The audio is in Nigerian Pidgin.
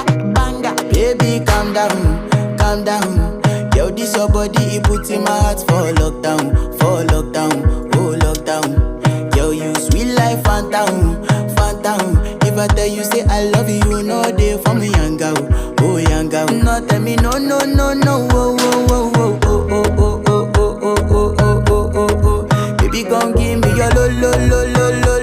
banger. Baby, calm down, calm down. Yo, this your body, it puts in my heart for lockdown, oh lockdown. Yo, you sweet life, phantom, phantom. If I tell you say I love you, you know they for me, young girl, oh young girl. No, tell me no, no, no, no, oh, oh, oh, oh, oh, oh, oh, oh, oh, oh, oh, oh, oh, oh. Baby, come give me your lo, lo, lo, lo, lo.